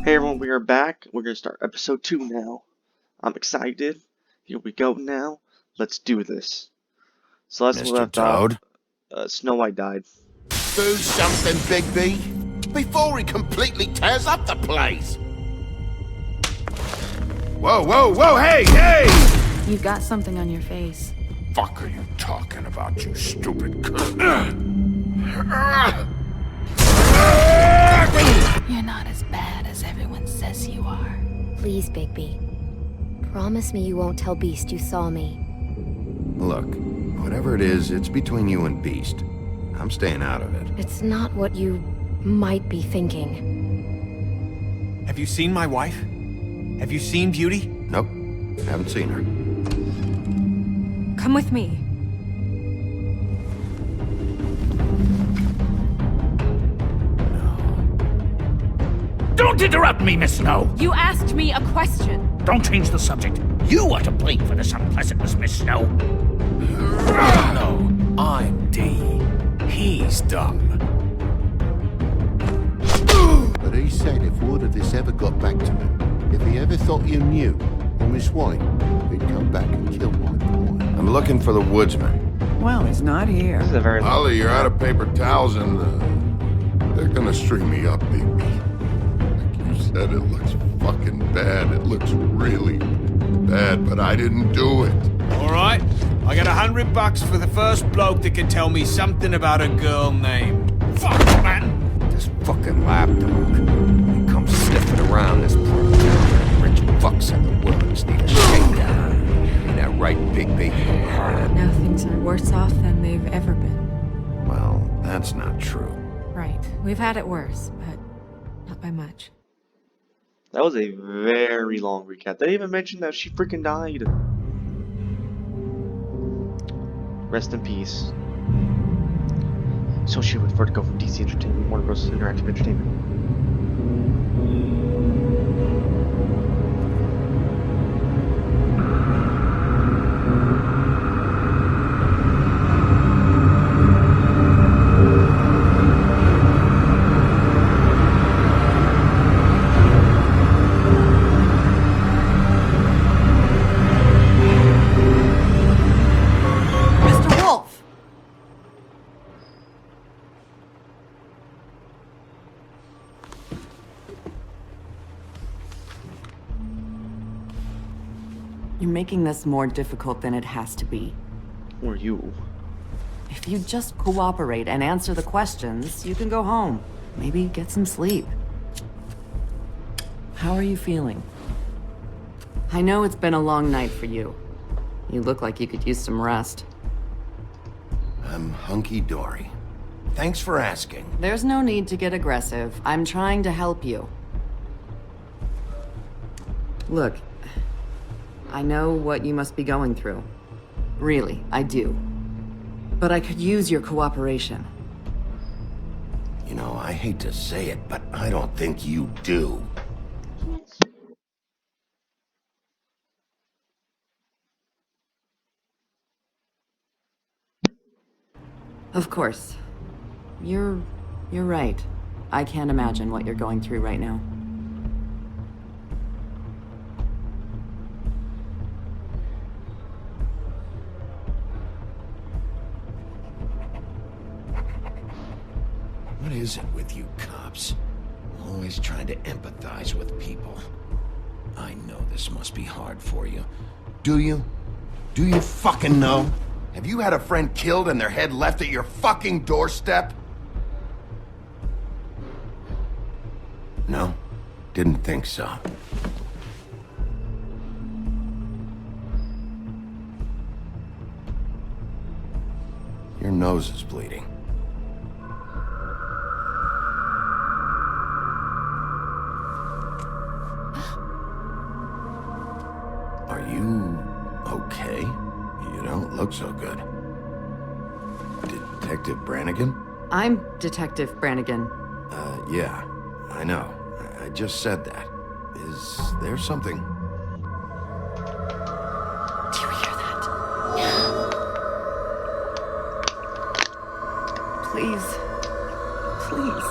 Hey everyone, we are back. We're gonna start episode 2 now. I'm excited. Here we go now. Let's do this. So last we Mr. left off, Toad? Snow White died. Do something, Bigby, before he completely tears up the place. Whoa, whoa, whoa, hey, hey! You've got something on your face. Fuck are you talking about, you stupid cunt? You're not as bad as everyone says you are. Please, Bigby. Promise me you won't tell Beast you saw me. Look, whatever it is, it's between you and Beast. I'm staying out of it. It's not what you might be thinking. Have you seen my wife? Have you seen Beauty? Nope, haven't seen her. Come with me. Don't interrupt me, Miss Snow! You asked me a question. Don't change the subject. You are to blame for this unpleasantness, Miss Snow. No, I'm D. He's dumb. But he said if word of this ever got back to him, if he ever thought you knew, or Miss White, he'd come back and kill my boy. I'm looking for the woodsman. Well, he's not here. This is a very Ollie, you're out of paper towels and they're gonna string me up, Bigby. Like you said, it looks fucking bad. It looks really bad, but I didn't do it. All right, I got $100 for the first bloke that can tell me something about a girl named. Fuck, man! This fucking lapdog. He comes sniffing around this poor rich fucks and the worms need a shakedown. Ain't that right, Bigby? Now things are worse off than they've ever been. Well, that's not true. Right. We've had it worse, but not by much. That was a very long recap. They even mentioned that she freaking died. Rest in peace. Associated with Vertigo from DC Entertainment, Warner Bros. Interactive Entertainment. Mr. Wolf! You're making this more difficult than it has to be. Or you. If you just cooperate and answer the questions, you can go home. Maybe get some sleep. How are you feeling? I know it's been a long night for you. You look like you could use some rest. I'm hunky-dory. Thanks for asking. There's no need to get aggressive. I'm trying to help you. Look, I know what you must be going through. Really, I do. But I could use your cooperation. You know, I hate to say it, but I don't think you do. Of course. You're right. I can't imagine what you're going through right now. What is it with you cops? Always trying to empathize with people. I know this must be hard for you. Do you? Do you fucking know? Have you had a friend killed and their head left at your fucking doorstep? No? Didn't think so. Your nose is bleeding. Are you okay? You don't look so good. Detective Brannigan? I'm Detective Brannigan. Yeah, I know. I just said that. Is there something? Do you hear that? Please. Please.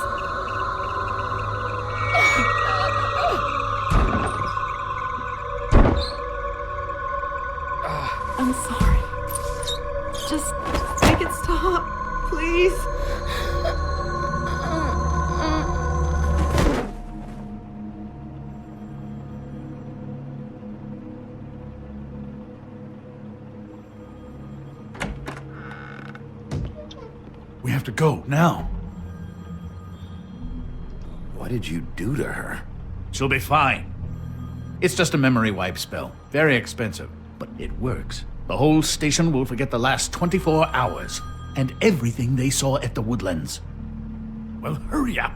to go, now. What did you do to her? She'll be fine. It's just a memory wipe spell. Very expensive, but it works. The whole station will forget the last 24 hours, and everything they saw at the Woodlands. Well, hurry up.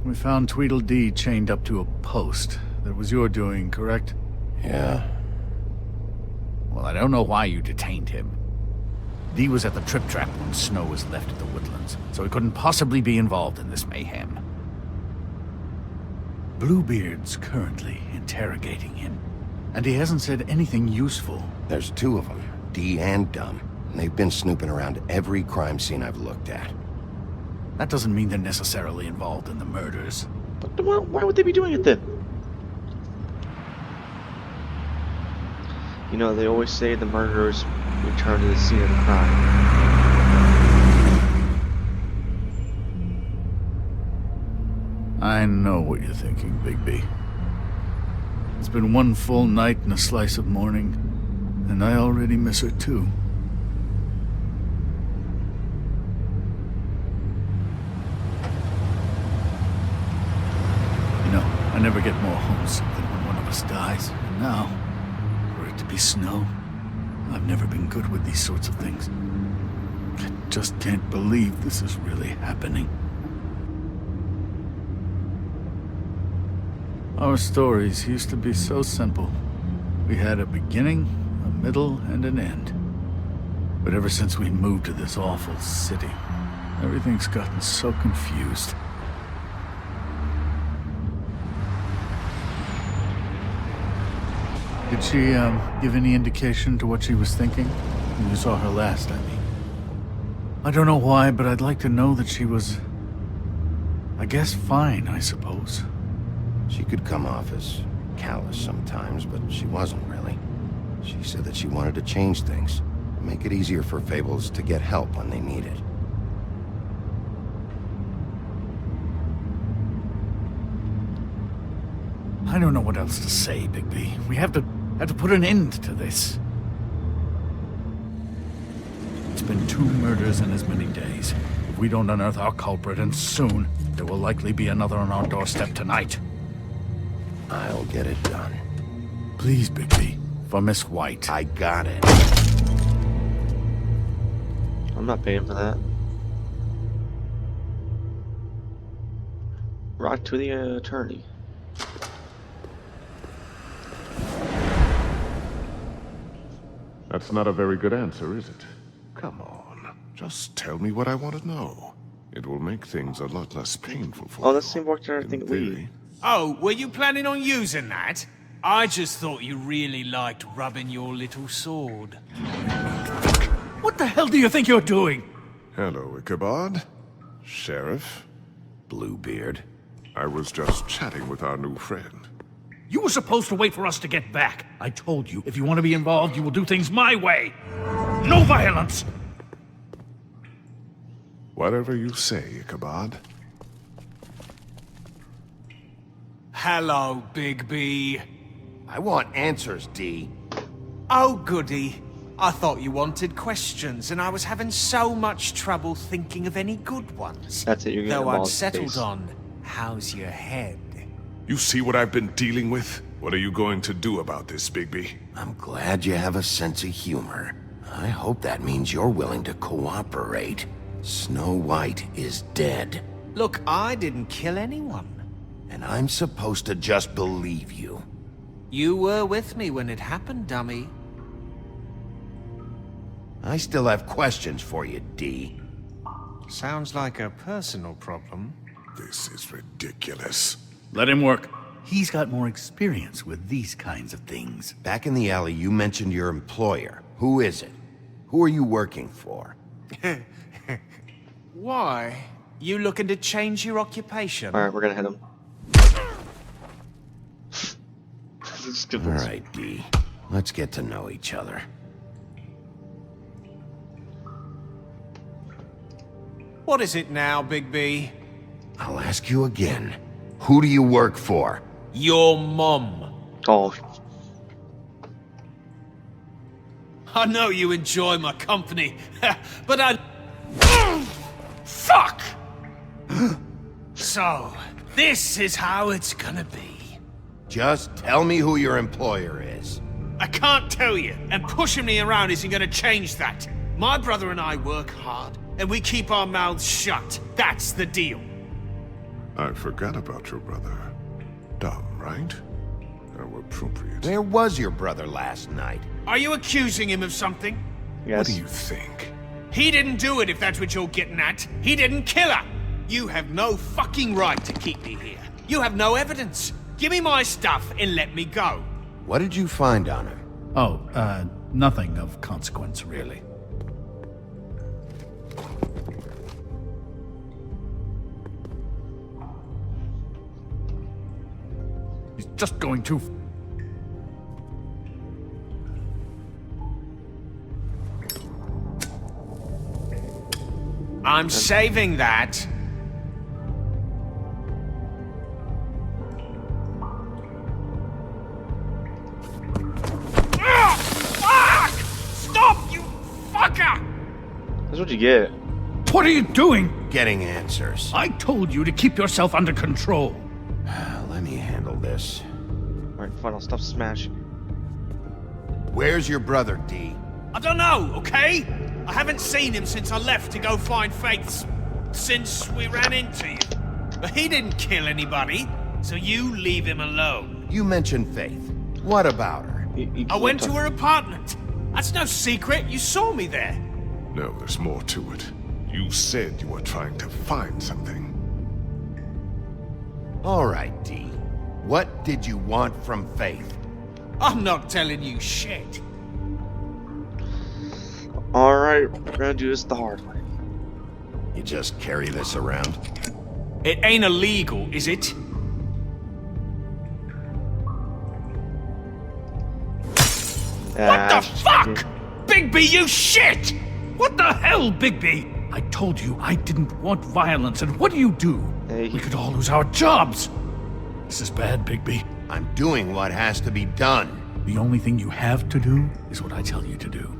We found Tweedledee chained up to a post. That was your doing, correct? Yeah. Well, I don't know why you detained him. Dee was at the Trip Trap when Snow was left at the Woodlands, so he couldn't possibly be involved in this mayhem. Bluebeard's currently interrogating him, and he hasn't said anything useful. There's two of them, Dee and Dunn. And they've been snooping around every crime scene I've looked at. That doesn't mean they're necessarily involved in the murders. But why would they be doing it then? You know, they always say the murderers return to the scene of the crime. I know what you're thinking, Bigby. It's been one full night and a slice of morning, and I already miss her too. You know, I never get more homesick than when one of us dies. And now, for it to be Snow, I've never been good with these sorts of things. I just can't believe this is really happening. Our stories used to be so simple. We had a beginning, a middle, and an end. But ever since we moved to this awful city, everything's gotten so confused. Did she, give any indication to what she was thinking? When you saw her last, I mean. I don't know why, but I'd like to know that she was... I guess fine, I suppose. She could come off as callous sometimes, but she wasn't really. She said that she wanted to change things, make it easier for Fables to get help when they need it. I don't know what else to say, Bigby. We have to put an end to this. It's been 2 murders in as many days. If we don't unearth our culprit, and soon, there will likely be another on our doorstep tonight. I'll get it done. Please, Bigby. For Miss White. I got it. I'm not paying for that. Right to the attorney. That's not a very good answer, is it? Come on. Just tell me what I want to know. It will make things a lot less painful for you. Oh, that's the same worker I think In we. theory. Oh, were you planning on using that? I just thought you really liked rubbing your little sword. What the hell do you think you're doing? Hello, Ichabod. Sheriff. Bluebeard. I was just chatting with our new friend. You were supposed to wait for us to get back. I told you, if you want to be involved, you will do things my way. No violence! Whatever you say, Ichabod. Hello, Bigby. I want answers, Dee. Oh, goody. I thought you wanted questions, and I was having so much trouble thinking of any good ones. That's it, you're getting Though a I'd bald settled face. on, how's your head? You see what I've been dealing with? What are you going to do about this, Bigby? I'm glad you have a sense of humor. I hope that means you're willing to cooperate. Snow White is dead. Look, I didn't kill anyone. And I'm supposed to just believe you. You were with me when it happened, dummy. I still have questions for you, D. Sounds like a personal problem. This is ridiculous. Let him work. He's got more experience with these kinds of things. Back in the alley, you mentioned your employer. Who is it? Who are you working for? Why? You looking to change your occupation? Alright, we're gonna hit him. Just give All this- right, D. Let's get to know each other. What is it now, Big B? I'll ask you again. Who do you work for? Your mom. Oh, I know you enjoy my company, but I... Fuck! So, this is how it's gonna be. Just tell me who your employer is. I can't tell you, and pushing me around isn't gonna change that. My brother and I work hard, and we keep our mouths shut. That's the deal. I forgot about your brother. Dumb, right? How appropriate. Where was your brother last night? Are you accusing him of something? yes. What do you think? He didn't do it, if that's what you're getting at. He didn't kill her. You have no fucking right to keep me here. You have no evidence. Give me my stuff and let me go. What did you find on him? Oh, nothing of consequence, really. He's just going too... I'm saving that. Fuck! Stop, you fucker! That's what you get. What are you doing? Getting answers. I told you to keep yourself under control. Let me handle this. Alright, fine, I'll stop smashing. Where's your brother, D? I don't know, okay? I haven't seen him since I left to go find Faith's... since we ran into you. But he didn't kill anybody, so you leave him alone. You mentioned Faith. What about her? I went to her apartment. That's no secret, you saw me there. No, there's more to it. You said you were trying to find something. All right, D. What did you want from Faith? I'm not telling you shit. Alright, we're gonna do this the hard way. You just carry this around? It ain't illegal, is it? What the fuck? Bigby, you shit! What the hell, Bigby? I told you I didn't want violence, and what do? Hey. We could all lose our jobs. This is bad, Bigby. I'm doing what has to be done. The only thing you have to do is what I tell you to do.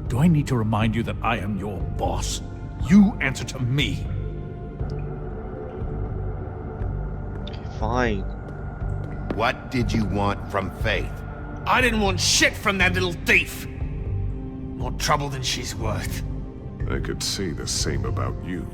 Do I need to remind you that I am your boss? You answer to me. Fine. What did you want from Faith? I didn't want shit from that little thief. More trouble than she's worth. I could say the same about you.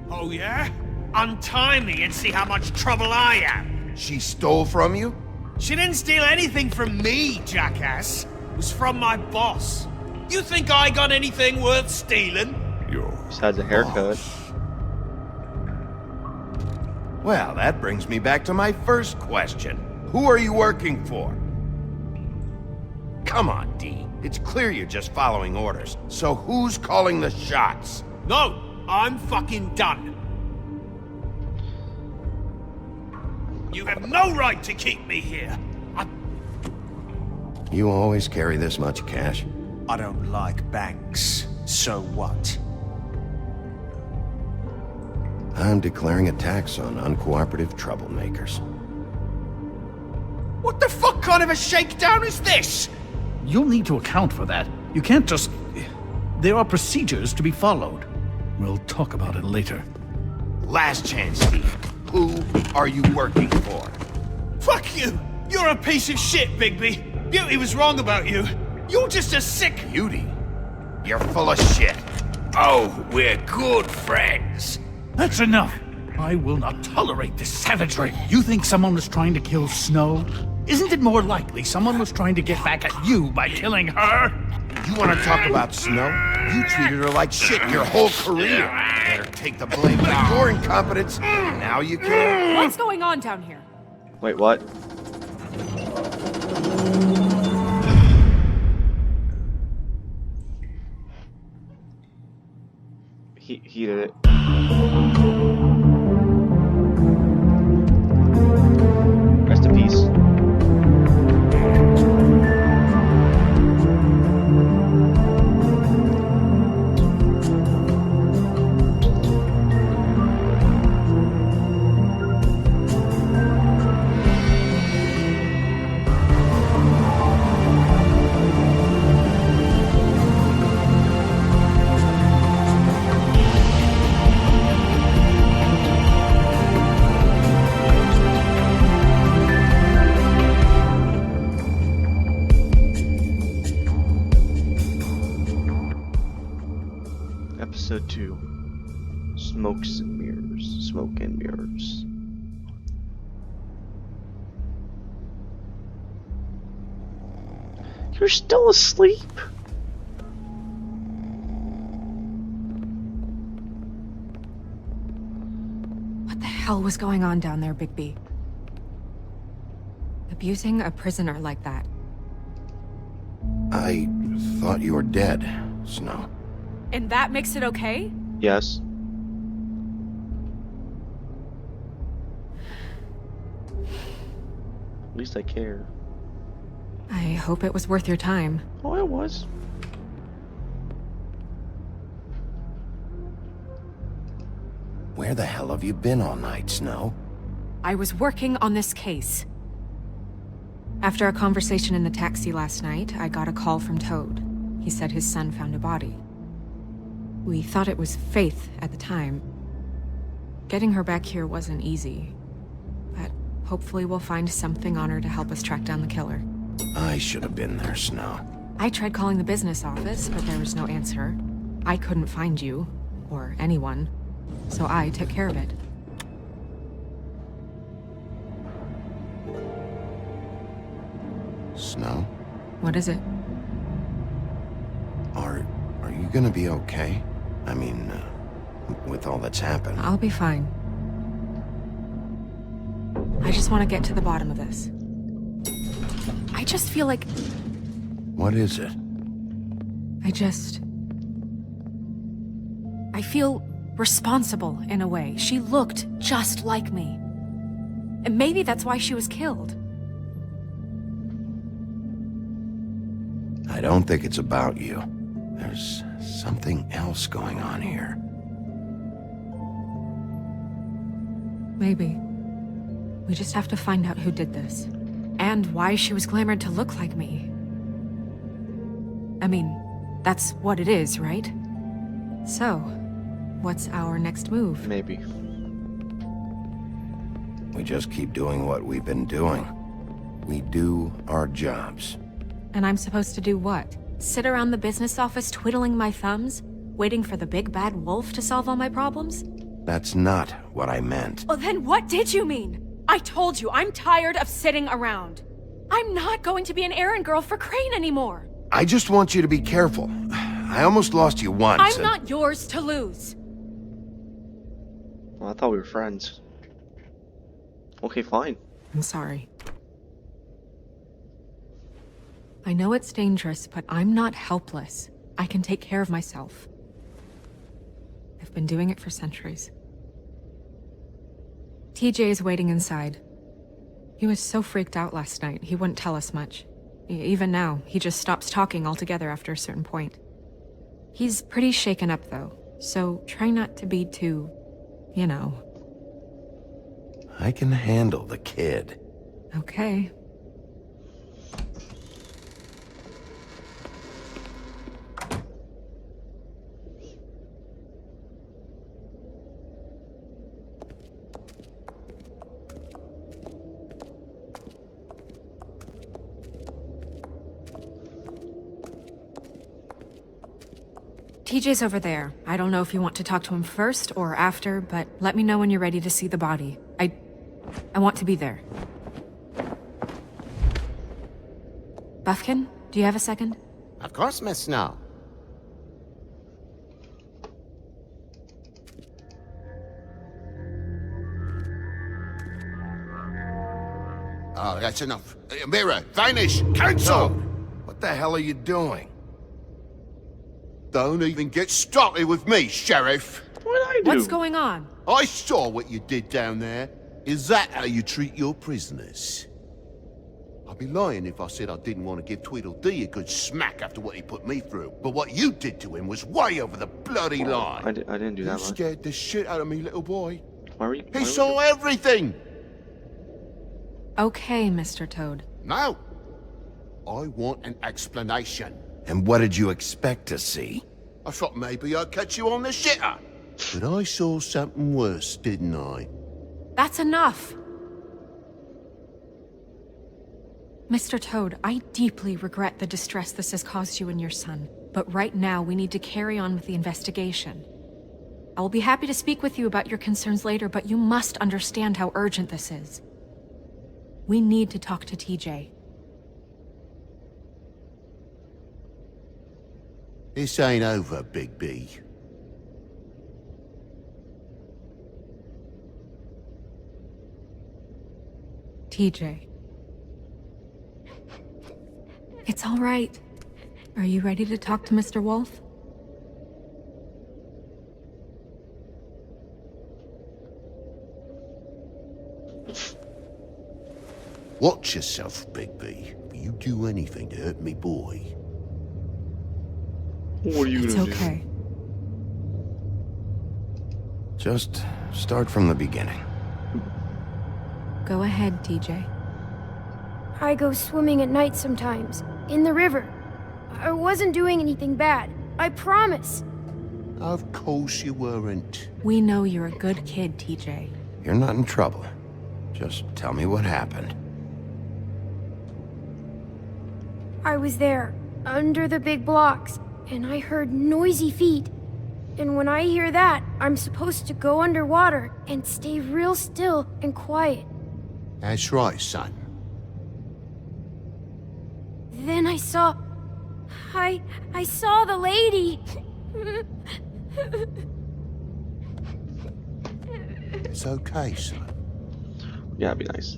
Oh yeah? Untie me and see how much trouble I am. She stole from you? She didn't steal anything from me, jackass. It was from my boss. You think I got anything worth stealing? You're Besides a haircut. Well, that brings me back to my first question. Who are you working for? Come on, D. It's clear you're just following orders. So who's calling the shots? No, I'm fucking done. You have no right to keep me here. You always carry this much cash? I don't like banks. So what? I'm declaring a tax on uncooperative troublemakers. What the fuck kind of a shakedown is this? You'll need to account for that. You can't just... There are procedures to be followed. We'll talk about it later. Last chance, Steve. Who are you working for? Fuck you! You're a piece of shit, Bigby. Beauty was wrong about you. You're just a sick... Beauty? You're full of shit. Oh, we're good friends. That's enough. I will not tolerate this savagery. You think someone was trying to kill Snow? Isn't it more likely someone was trying to get back at you by killing her? You want to talk about Snow? You treated her like shit your whole career. Better take the blame for your incompetence. Now you care? What's going on down here? Wait, what? He did it. Rest in peace. Episode 2. Smokes and Mirrors. Smoke and Mirrors. You're still asleep? What the hell was going on down there, Bigby? Abusing a prisoner like that. I thought you were dead, Snow. And that makes it okay? Yes. At least I care. I hope it was worth your time. Oh, it was. Where the hell have you been all night, Snow? I was working on this case. After a conversation in the taxi last night, I got a call from Toad. He said his son found a body. We thought it was Faith at the time. Getting her back here wasn't easy, but hopefully we'll find something on her to help us track down the killer. I should have been there, Snow. I tried calling the business office, but there was no answer. I couldn't find you, or anyone, so I took care of it. Snow? What is it? Are you gonna be okay? I mean, with all that's happened. I'll be fine. I just want to get to the bottom of this. I just feel like... What is it? I feel responsible in a way. She looked just like me. And maybe that's why she was killed. I don't think it's about you. There's something else going on here. Maybe. We just have to find out who did this. And why she was glamored to look like me. I mean, that's what it is, right? So, what's our next move? Maybe. We just keep doing what we've been doing. We do our jobs. And I'm supposed to do what? Sit around the business office twiddling my thumbs? Waiting for the big bad wolf to solve all my problems? That's not what I meant. Well, then what did you mean? I told you, I'm tired of sitting around. I'm not going to be an errand girl for Crane anymore. I just want you to be careful. I almost lost you once. I'm not yours to lose. Well, I thought we were friends. Okay, fine. I'm sorry. I know it's dangerous, but I'm not helpless. I can take care of myself. I've been doing it for centuries. TJ is waiting inside. He was so freaked out last night, he wouldn't tell us much. Even now, he just stops talking altogether after a certain point. He's pretty shaken up, though, so try not to be too, you know. I can handle the kid. Okay. TJ's over there. I don't know if you want to talk to him first or after, but let me know when you're ready to see the body. I want to be there. Buffkin, do you have a second? Of course, Miss Snow. Oh, that's enough. Mira, vanish! Cancel! What the hell are you doing? Don't even get started with me, Sheriff. What did I do? What's going on? I saw what you did down there. Is that how you treat your prisoners? I'd be lying if I said I didn't want to give Tweedledee a good smack after what he put me through. But what you did to him was way over the bloody line. I didn't do that You much. scared the shit out of me, little boy. Why were you? He saw everything! Okay, Mr. Toad. Now, I want an explanation. And what did you expect to see? I thought maybe I'd catch you on the shitter. But I saw something worse, didn't I? That's enough! Mr. Toad, I deeply regret the distress this has caused you and your son, but right now we need to carry on with the investigation. I will be happy to speak with you about your concerns later, but you must understand how urgent this is. We need to talk to TJ. This ain't over, Big B. TJ. It's all right. Are you ready to talk to Mr. Wolf? Watch yourself, Big B. If you do anything to hurt me, boy. What are you It's gonna do? okay. Just start from the beginning. Go ahead, TJ. I go swimming at night sometimes, in the river. I wasn't doing anything bad. I promise. Of course you weren't. We know you're a good kid, TJ. You're not in trouble. Just tell me what happened. I was there, under the big blocks, and I heard noisy feet. And when I hear that, I'm supposed to go underwater and stay real still and quiet. That's right, son. Then I saw... I saw the lady. It's okay, son. Yeah, it'd be nice.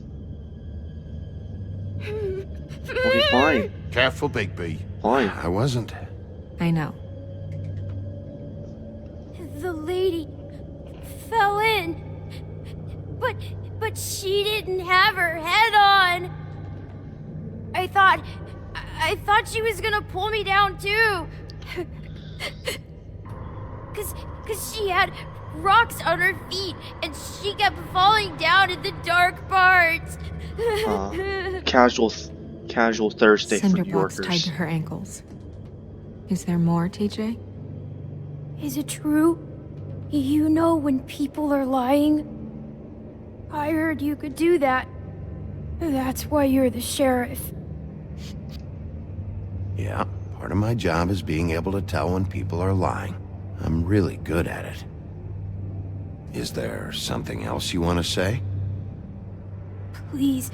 Okay, fine. Careful, Big B. Fine. I wasn't. I know. The lady fell in. But she didn't have her head on. I thought she was gonna pull me down too. Cause she had rocks on her feet and she kept falling down in the dark parts. Casual Thursday Cinder for New blocks tied Yorkers. to her ankles. Is there more, TJ? Is it true? You know when people are lying? I heard you could do that. That's why you're the sheriff. Yeah, part of my job is being able to tell when people are lying. I'm really good at it. Is there something else you want to say? Please,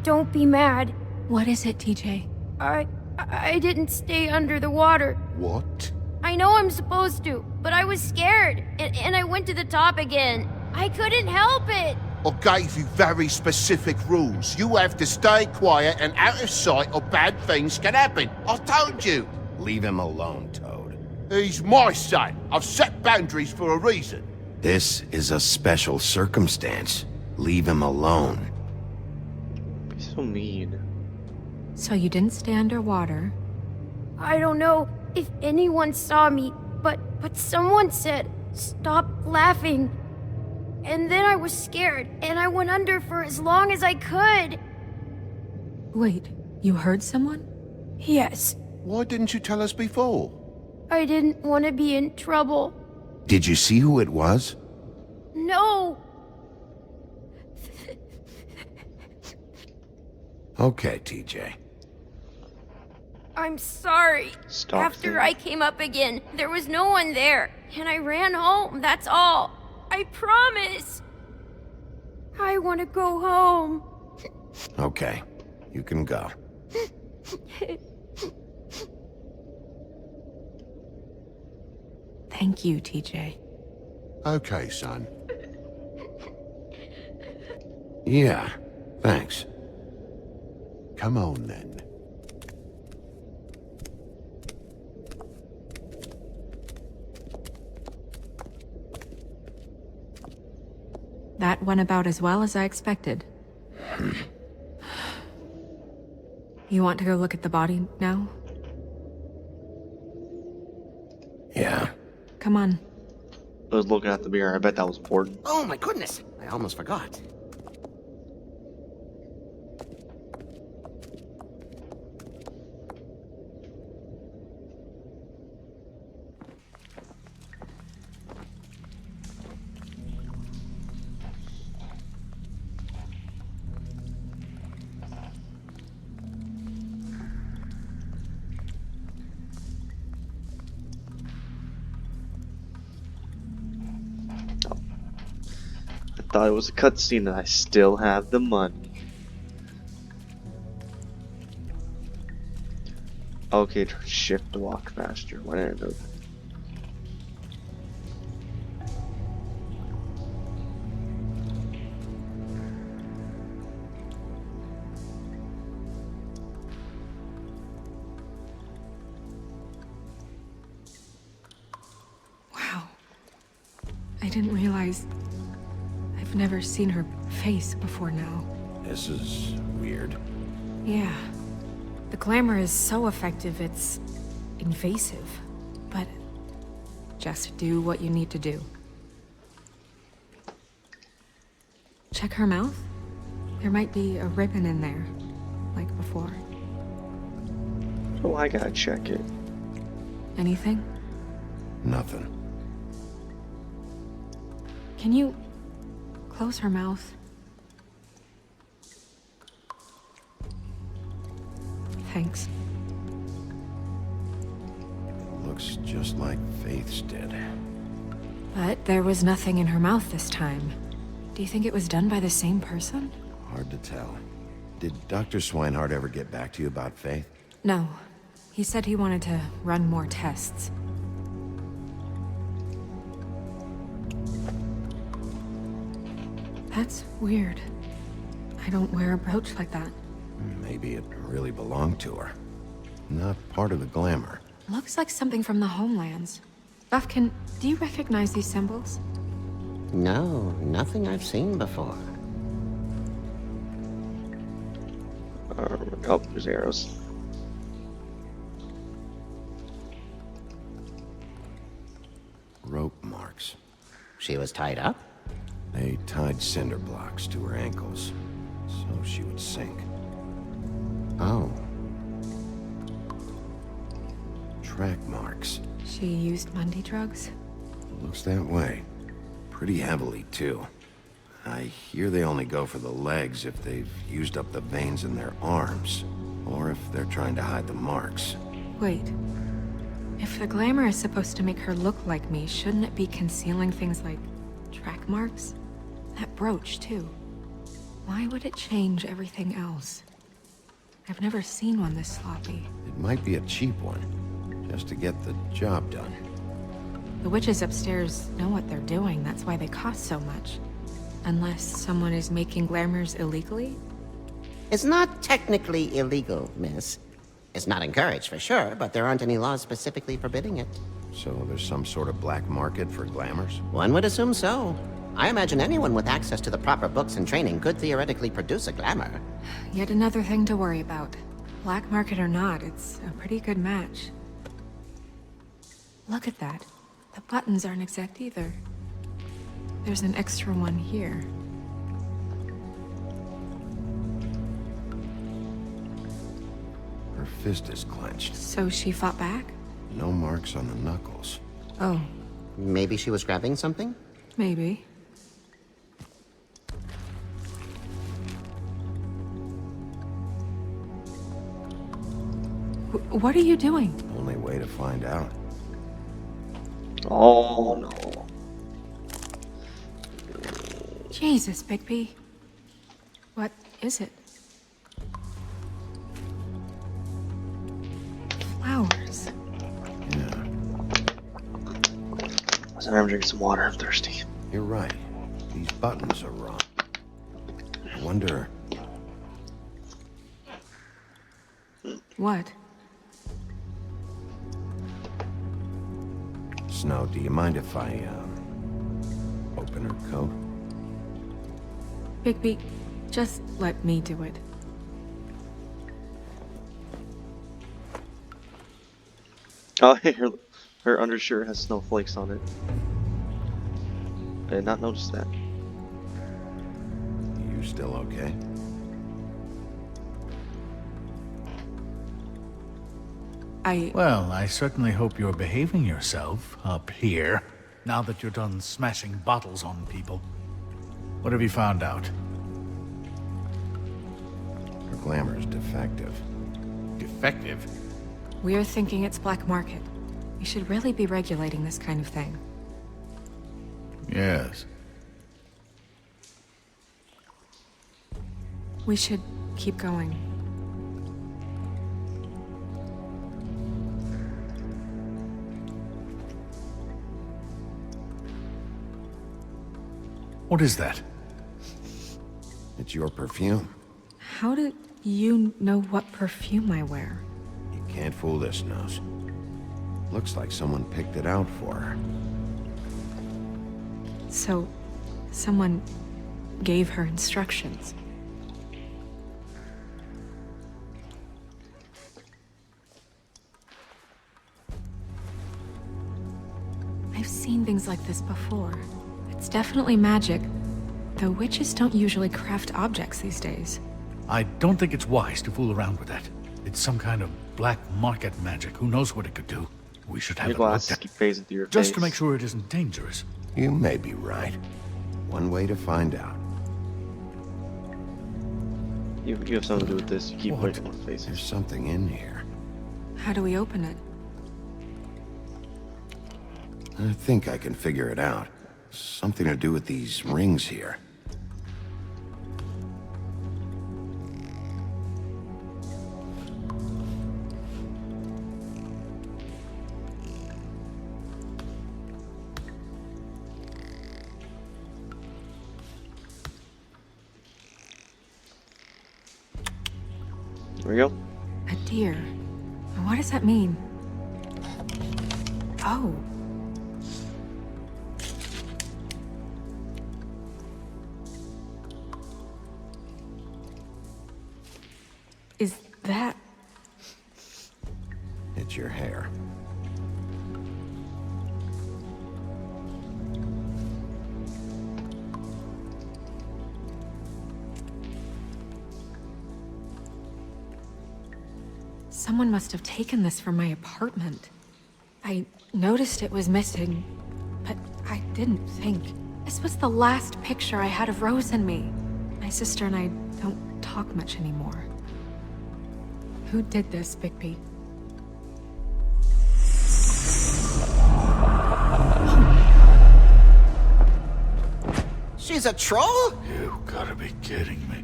don't be mad. What is it, TJ? I didn't stay under the water. What? I know I'm supposed to, but I was scared, and I went to the top again. I couldn't help it. I gave you very specific rules. You have to stay quiet and out of sight or bad things can happen. I told you. Leave him alone, Toad. He's my son. I've set boundaries for a reason. This is a special circumstance. Leave him alone. He's so mean. So you didn't stay underwater. I don't know if anyone saw me, but someone said, "Stop laughing." And then I was scared, and I went under for as long as I could. Wait, you heard someone? Yes, Why didn't you tell us before? I didn't want to be in trouble. Did you see who it was? No! Okay, TJ. I'm sorry. Stop After thinking. I came up again, there was no one there, and I ran home, that's all. I promise. I want to go home. Okay, you can go. Thank you, TJ. Okay, son. Yeah, thanks. Come on, then. That went about as well as I expected. You want to go look at the body now? Yeah. Come on. I was looking at the mirror. I bet that was important. Oh my goodness, I almost forgot. I thought it was a cutscene and I still have the money. Okay, shift to walk faster. Why didn't I know that? Wow. I didn't realize... I've never seen her face before now. This is weird. Yeah. The glamour is so effective, it's invasive. But just do what you need to do. Check her mouth. There might be a ribbon in there, like before. Oh, I gotta check it. Anything? Nothing. Can you close her mouth? Thanks. Looks just like Faith's did. But there was nothing in her mouth this time. Do you think it was done by the same person? Hard to tell. Did Dr. Swinehart ever get back to you about Faith? No. He said he wanted to run more tests. That's weird. I don't wear a brooch like that. Maybe it really belonged to her. Not part of the glamour. Looks like something from the Homelands. Buffkin, do you recognize these symbols? No, nothing I've seen before. Oh, there's arrows. Rope marks. She was tied up? They tied cinder blocks to her ankles, so she would sink. Oh. Track marks. She used Mundy drugs? Looks that way. Pretty heavily, too. I hear they only go for the legs if they've used up the veins in their arms, or if they're trying to hide the marks. Wait. If the glamour is supposed to make her look like me, shouldn't it be concealing things like track marks? That brooch, too. Why would it change everything else? I've never seen one this sloppy. It might be a cheap one, just to get the job done. The witches upstairs know what they're doing, that's why they cost so much. Unless someone is making glamours illegally? It's not technically illegal, miss. It's not encouraged for sure, but there aren't any laws specifically forbidding it. So there's some sort of black market for glamours? One would assume so. I imagine anyone with access to the proper books and training could theoretically produce a glamour. Yet another thing to worry about. Black market or not, it's a pretty good match. Look at that. The buttons aren't exact either. There's an extra one here. Her fist is clenched. So she fought back? No marks on the knuckles. Oh, Maybe she was grabbing something? maybe. What are you doing? Only way to find out. Oh no. Jesus, Bigby. What is it? Flowers. Yeah, So I'm drinking some water. I'm thirsty. you're right. These buttons are wrong. I wonder... What? Snow, do you mind if I, open her coat? Bigby, just let me do it. Oh, hey, her undershirt has snowflakes on it. I did not notice that. You still okay? Well, I certainly hope you're behaving yourself up here, now that you're done smashing bottles on people. What have you found out? Her glamour's defective. Defective? We're thinking it's black market. We should really be regulating this kind of thing. Yes. We should keep going. What is that? It's your perfume. How do you know what perfume I wear? You can't fool this nose. Looks like someone picked it out for her. So, someone gave her instructions. I've seen things like this before. It's definitely magic, though witches don't usually craft objects these days. I don't think it's wise to fool around with that. It's some kind of black market magic. Who knows what it could do? We should have Your it looked glasses at. keep phasing through your face. Just to make sure it isn't dangerous. You may be right. One way to find out. You have something to do with this. You keep What? waiting on faces. There's something in here. How do we open it? I think I can figure it out. Something to do with these rings here. There we go. A deer. What does that mean? Oh. Is that... It's your hair. Someone must have taken this from my apartment. I noticed it was missing, but I didn't think. This was the last picture I had of Rose and me. My sister and I don't talk much anymore. Who did this, Bigby? She's a troll? You gotta be kidding me.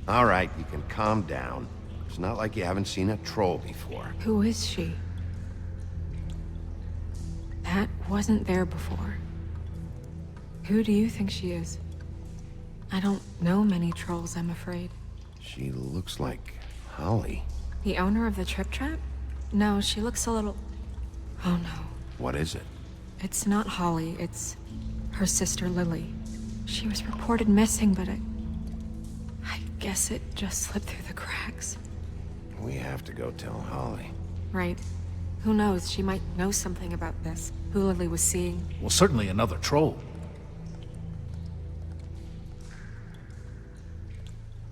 All right, you can calm down. It's not like you haven't seen a troll before. Who is she? That wasn't there before. Who do you think she is? I don't know many trolls, I'm afraid. She looks like Holly. The owner of the Trip Trap? No, she looks a little... Oh no. What is it? It's not Holly, it's her sister Lily. She was reported missing, but I guess it just slipped through the cracks. We have to go tell Holly. Right. Who knows, she might know something about this. Who Lily was seeing. Well, certainly another troll.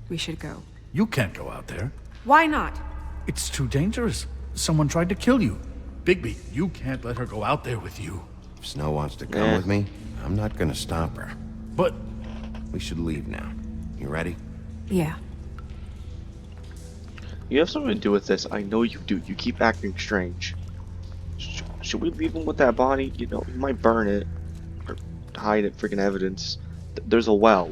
We should go. You can't go out there. Why not? It's too dangerous. Someone tried to kill you. Bigby, you can't let her go out there with you. If Snow wants to come with me, I'm not gonna stop her. But... We should leave now. You ready? Yeah. You have something to do with this. I know you do. You keep acting strange. Should we leave him with that body? You know, he might burn it. Or hide it, freaking evidence. There's a well.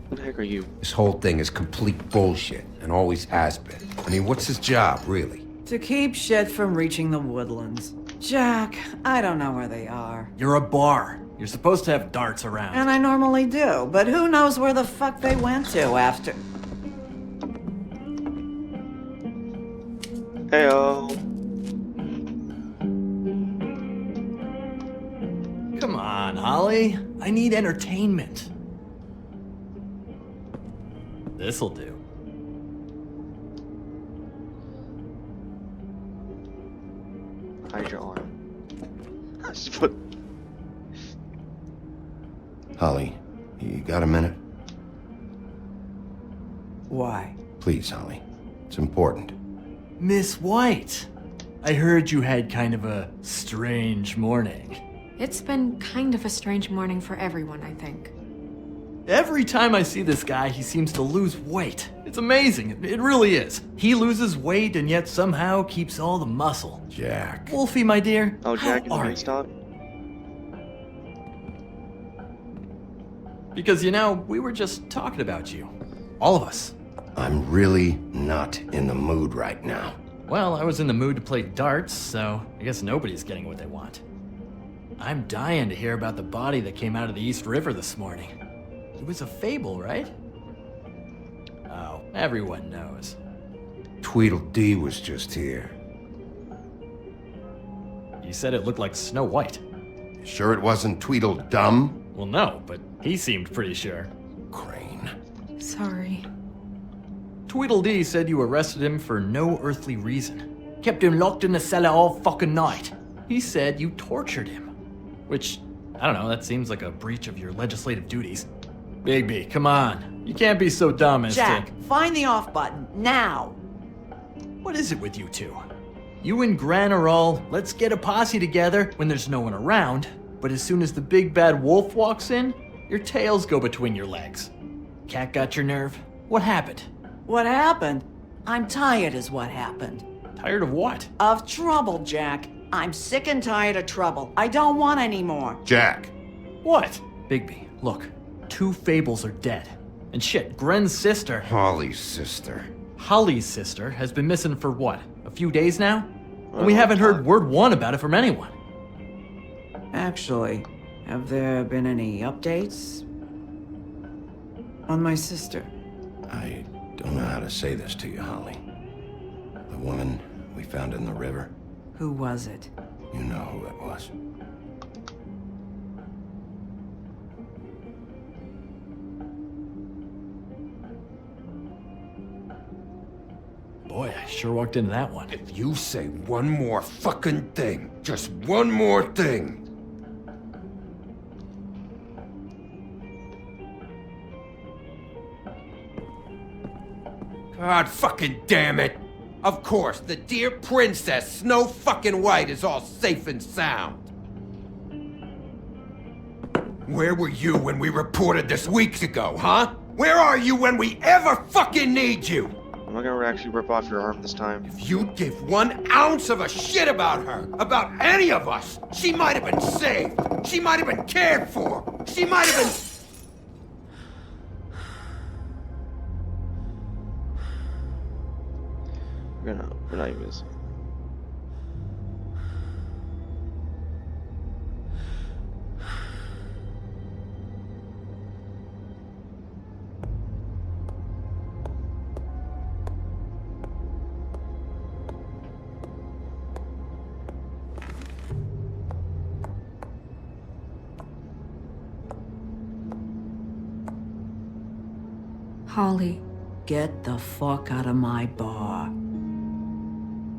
Who the heck are you? This whole thing is complete bullshit, and always has been. I mean, what's his job, really? To keep shit from reaching the woodlands. Jack, I don't know where they are. You're a bar. You're supposed to have darts around. And I normally do, but who knows where the fuck they went to after... Heyo. Come on, Holly. I need entertainment. This'll do. Hide your arm. Just put... Holly, you got a minute? Why? Please, Holly. It's important. Miss White, I heard you had kind of a strange morning. It's been kind of a strange morning for everyone, I think. Every time I see this guy, he seems to lose weight. It's amazing. It really is. He loses weight and yet somehow keeps all the muscle. Jack. Wolfie, my dear, Oh, Jack, how are you stop? Because, you know, we were just talking about you. All of us. I'm really not in the mood right now. Well, I was in the mood to play darts, so I guess nobody's getting what they want. I'm dying to hear about the body that came out of the East River this morning. It was a fable, right? Oh, everyone knows. Tweedledee was just here. You said it looked like Snow White. Sure it wasn't Tweedledum? Well, no, but he seemed pretty sure. Crane. Sorry. Tweedledee said you arrested him for no earthly reason. Kept him locked in the cellar all fucking night. He said you tortured him. Which, I don't know, that seems like a breach of your legislative duties. Bigby, come on. You can't be so dumb as Jack, to... find the off button, now! What is it with you two? You and Gran are all, let's get a posse together when there's no one around, but as soon as the big bad wolf walks in, your tails go between your legs. Cat got your nerve? What happened? What happened? I'm tired is what happened. Tired of what? Of trouble, Jack. I'm sick and tired of trouble. I don't want any more. Jack. What? Bigby, look. 2 fables are dead. And shit, Gren's sister... Holly's sister. Holly's sister has been missing for what? A few days now? And we haven't heard word one about it from anyone. Actually, have there been any updates? On my sister? I don't know how to say this to you, Holly. The woman we found in the river. Who was it? You know who it was. Boy, I sure walked into that one. If you say one more fucking thing, just one more thing. God fucking damn it! Of course, the dear princess, Snow fucking White, is all safe and sound. Where were you when we reported this weeks ago, huh? Where are you when we ever fucking need you? I'm not gonna actually rip off your arm this time. If you'd give 1 ounce of a shit about her, about any of us, she might have been saved. She might have been cared for. She might have been... We're not even missing. Holly, Get the fuck out of my bar.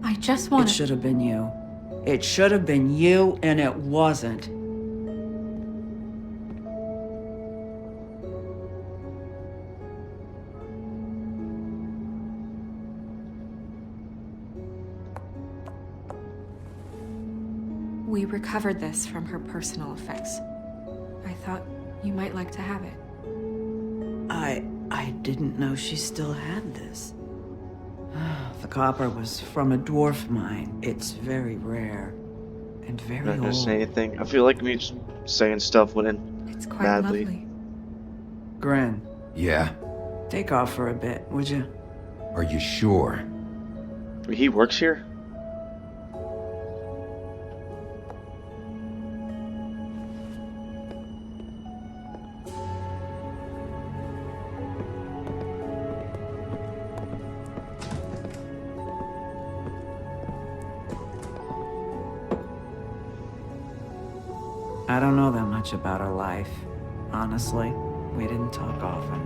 I just It want to... should have been you. It should have been you, and it wasn't. We recovered this from her personal effects. I thought you might like to have it. I didn't know she still had this. The copper was from a dwarf mine. It's very rare. And very I'm not gonna old. say anything. I feel like me just saying stuff wouldn't It's quite badly. lovely. Gren, Yeah? take off for a bit, would you? Are you sure? He works here? I don't know that much about her life. Honestly, we didn't talk often.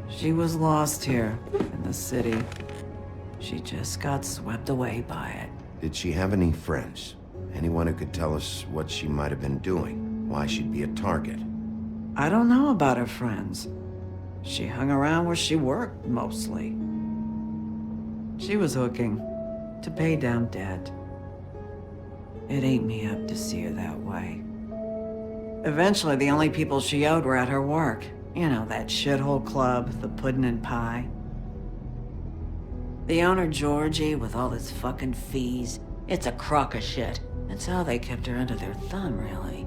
She was lost here in the city. She just got swept away by it. Did she have any friends? Anyone who could tell us what she might have been doing? Why she'd be a target? I don't know about her friends. She hung around where she worked, mostly. She was hooking to pay down debt. It ate me up to see her that way. Eventually, the only people she owed were at her work. You know, that shithole club, the Puddin' and Pie. The owner, Georgie, with all his fucking fees, it's a crock of shit. That's how they kept her under their thumb, really.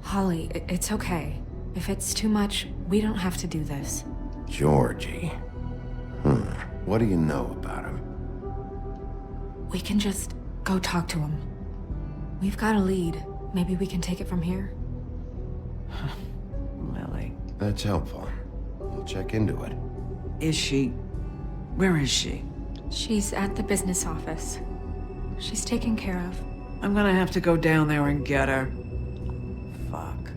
Holly, it's okay. If it's too much, we don't have to do this. Georgie. What do you know about him? We can just go talk to him. We've got a lead. Maybe we can take it from here. Lily. That's helpful. We'll check into it. Is she... Where is she? She's at the business office. She's taken care of. I'm gonna have to go down there and get her. Fuck.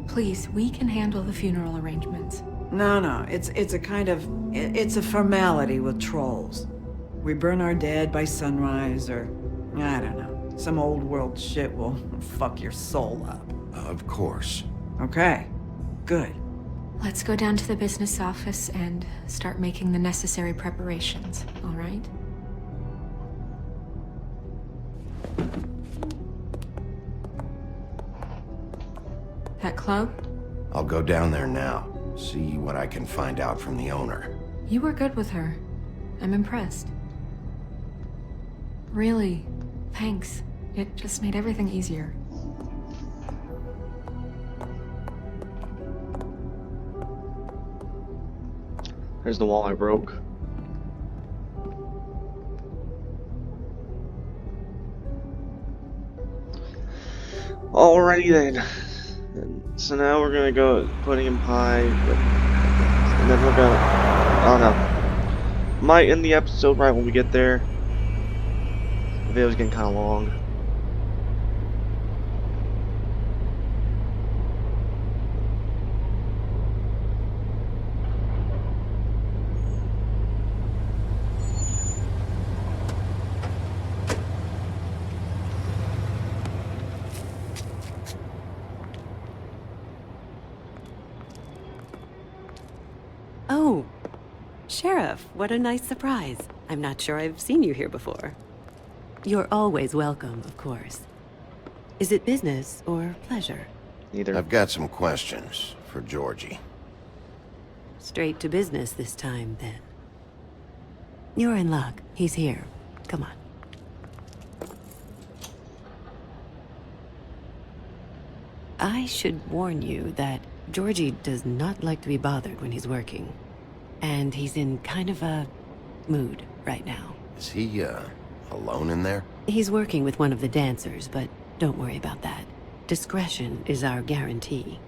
Please, we can handle the funeral arrangements. No, it's a kind of... It's a formality with trolls. We burn our dead by sunrise, or... I don't know. Some old world shit will fuck your soul up. Of course. Okay. Good. Let's go down to the business office and start making the necessary preparations, all right? That club? I'll go down there now. See what I can find out from the owner. You were good with her. I'm impressed. Really, thanks. It just made everything easier. There's the wall I broke. Alrighty then. So now we're gonna go Pudding and Pie, and then we're gonna... I don't know. Might end the episode right when we get there. The video's getting kind of long. Oh, Sheriff, what a nice surprise. I'm not sure I've seen you here before. You're always welcome, of course. Is it business or pleasure? Neither. I've got some questions for Georgie. Straight to business this time, then. You're in luck. He's here. Come on. I should warn you that Georgie does not like to be bothered when he's working. And he's in kind of a mood right now. Is he, alone in there? He's working with one of the dancers, but don't worry about that. Discretion is our guarantee.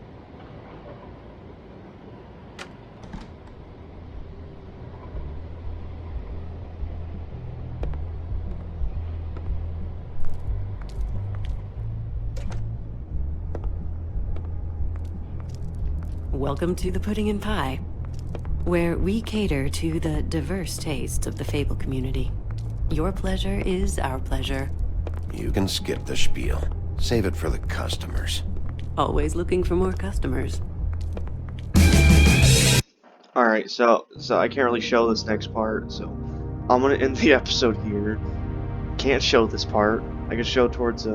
Welcome to the Pudding and Pie, where we cater to the diverse tastes of the Fable community. Your pleasure is our pleasure. You can skip the spiel. Save it for the customers. Always looking for more customers. Alright, so I can't really show this next part, so I'm gonna end the episode here. Can't show this part. I can show towards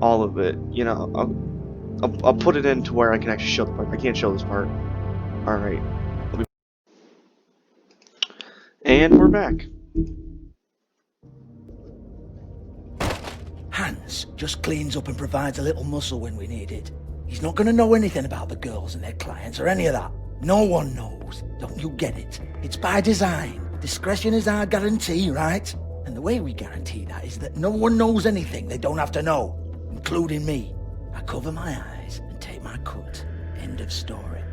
all of it. You know, I'll put it in to where I can actually show the part. I can't show this part. All right. And we're back. Hans just cleans up and provides a little muscle when we need it. He's not gonna know anything about the girls and their clients or any of that. No one knows. Don't you get it? It's by design. Discretion is our guarantee, right? And the way we guarantee that is that no one knows anything they don't have to know, including me. I cover my eyes and take my cut. End of story.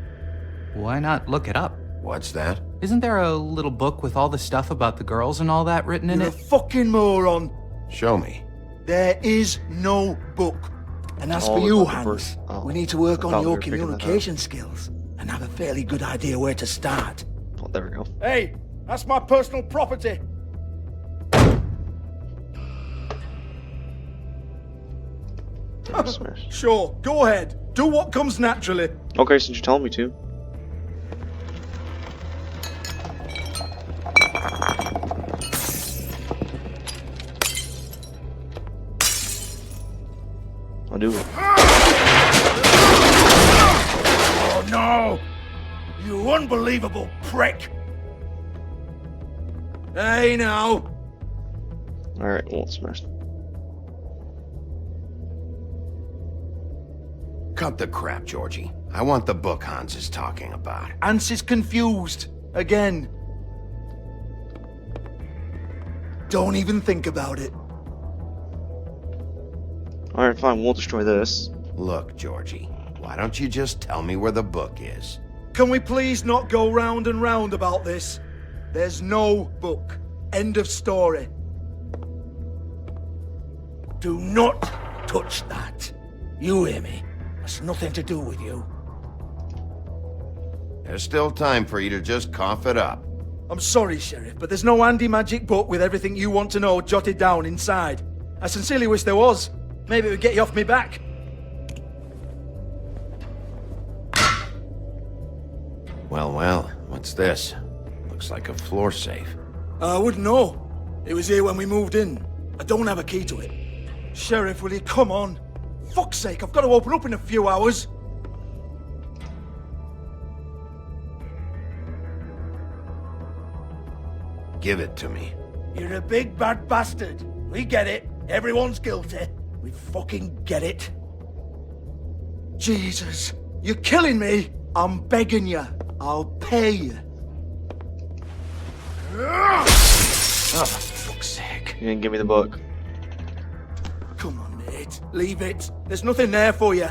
Why not look it up? What's that? Isn't there a little book with all the stuff about the girls and all that written in You're it? a fucking moron. Show me. There is no book. And as for you, Hans, we need to work on your communication skills and have a fairly good idea where to start. Oh, there we go. Hey, that's my personal property. Sure, go ahead. Do what comes naturally. Okay, since you're telling me to. I'll do it. Oh no! You unbelievable prick! Hey now! Alright, well, it's smashed. Cut the crap, Georgie. I want the book Hans is talking about. Hans is confused. Again. Don't even think about it. Alright, fine, we'll destroy this. Look, Georgie, why don't you just tell me where the book is? Can we please not go round and round about this? There's no book. End of story. Do not touch that. You hear me? It's nothing to do with you. There's still time for you to just cough it up. I'm sorry, Sheriff, but there's no handy magic book with everything you want to know jotted down inside. I sincerely wish there was. Maybe it would get you off me back. Well, well, what's this? Looks like a floor safe. I wouldn't know. It was here when we moved in. I don't have a key to it. Sheriff, will you come on? Fuck's sake, I've got to open up in a few hours. Give it to me. You're a big bad bastard. We get it. Everyone's guilty. We fucking get it. Jesus, you're killing me. I'm begging you. I'll pay you. Oh, for fuck's sake. You didn't give me the book. Come on, Nate. Leave it. There's nothing there for you.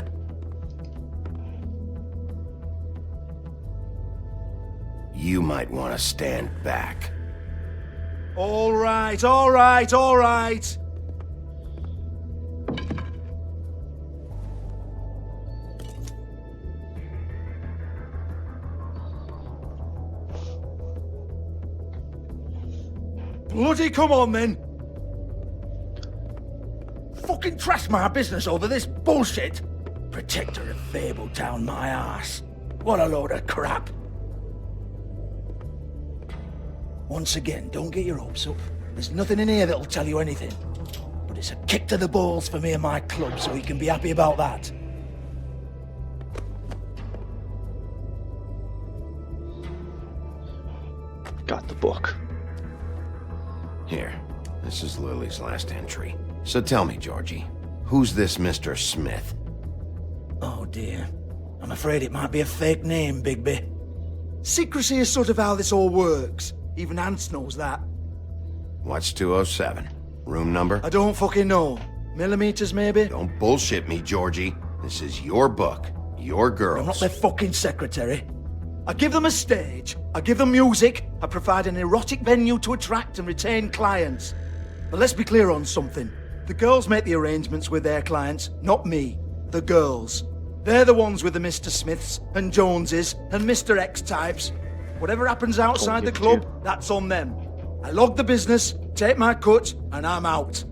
You might want to stand back. All right, all right, all right. Bloody come on, then. Fucking trash my business over this bullshit. Protector of Fabletown, my ass. What a load of crap. Once again, don't get your hopes up. There's nothing in here that'll tell you anything. But it's a kick to the balls for me and my club, so you can be happy about that. Got the book. Here, this is Lily's last entry. So tell me, Georgie, who's this Mr. Smith? Oh dear. I'm afraid it might be a fake name, Bigby. Secrecy is sort of how this all works. Even Hans knows that. What's 207? Room number? I don't fucking know. Millimeters, maybe? Don't bullshit me, Georgie. This is your book. Your girls. I'm not their fucking secretary. I give them a stage. I give them music. I provide an erotic venue to attract and retain clients. But let's be clear on something. The girls make the arrangements with their clients, not me. The girls. They're the ones with the Mr. Smiths and Joneses and Mr. X types. Whatever happens outside the club, that's on them. I log the business, take my cut, and I'm out.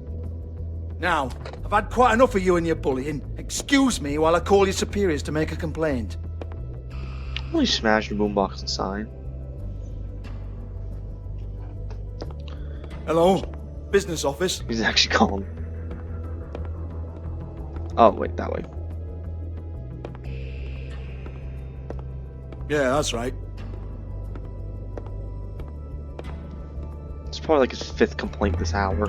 Now, I've had quite enough of you and your bullying. Excuse me while I call your superiors to make a complaint. Only smashed your boombox and sign. Hello? Business office? He's actually calling. Oh, wait, that way. Yeah, that's right. It's probably like his 5th complaint this hour.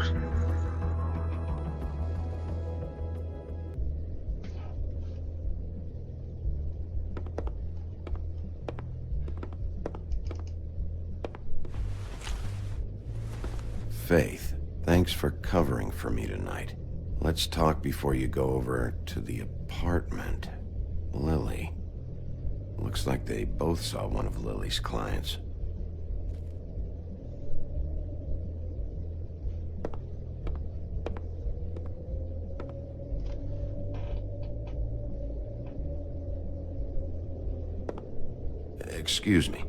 Faith, thanks for covering for me tonight. Let's talk before you go over to the apartment. Lily. Looks like they both saw one of Lily's clients. Excuse me.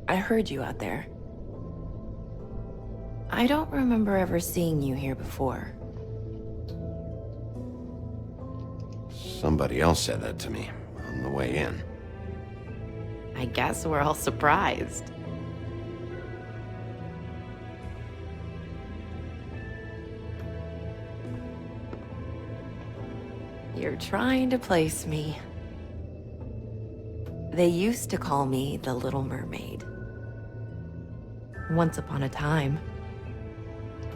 I heard you out there. I don't remember ever seeing you here before. Somebody else said that to me on the way in. I guess we're all surprised. You're trying to place me. They used to call me the Little Mermaid. Once upon a time.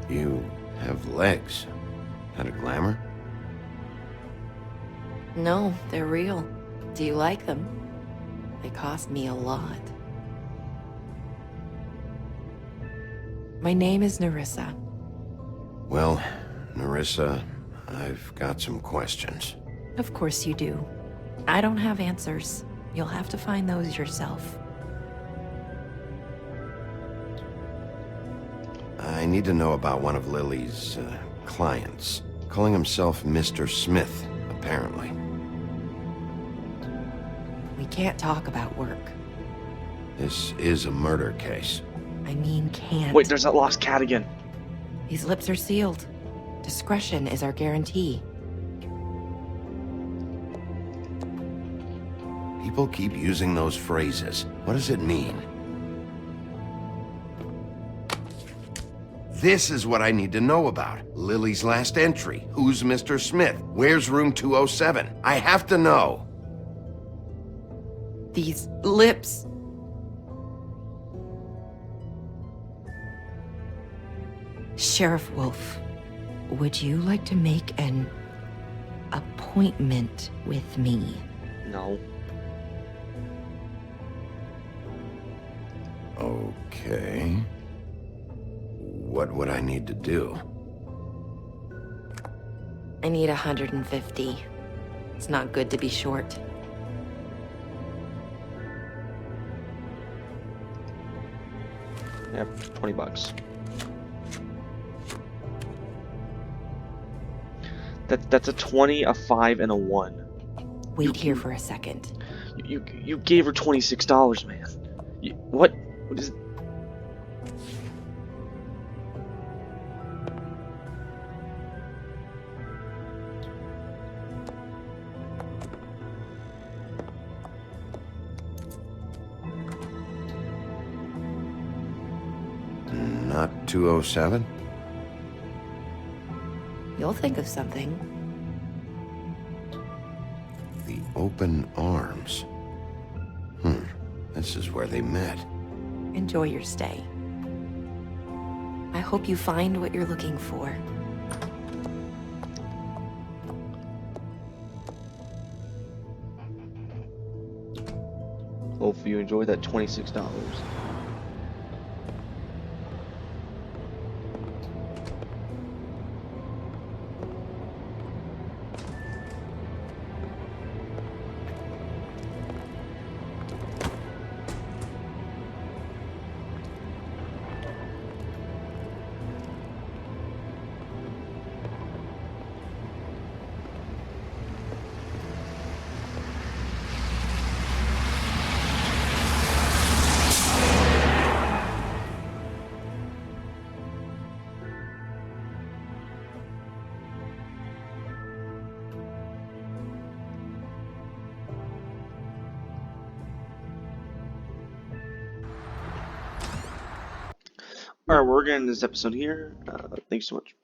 You have legs. Had a glamour? No, they're real. Do you like them? They cost me a lot. My name is Nerissa. Well, Nerissa, I've got some questions. Of course you do. I don't have answers. You'll have to find those yourself. I need to know about one of Lily's clients. Calling himself Mr. Smith, apparently. We can't talk about work. This is a murder case. I mean, can't. Wait, there's that lost cat again. These lips are sealed. Discretion is our guarantee. People keep using those phrases. What does it mean? This is what I need to know about. Lily's last entry. Who's Mr. Smith? Where's room 207? I have to know. These lips. Sheriff Wolf, would you like to make an appointment with me? No. Okay. What would I need to do? I need 150. It's not good to be short. Yep, $20. That's a 20, a 5, and a 1. Wait here for a second. You gave her $26, man. What is? Not 207? You'll think of something. The open arms. This is where they met. Enjoy your stay. I hope you find what you're looking for. Hopefully you enjoyed that $26. Alright, we're getting this episode here. Thanks so much.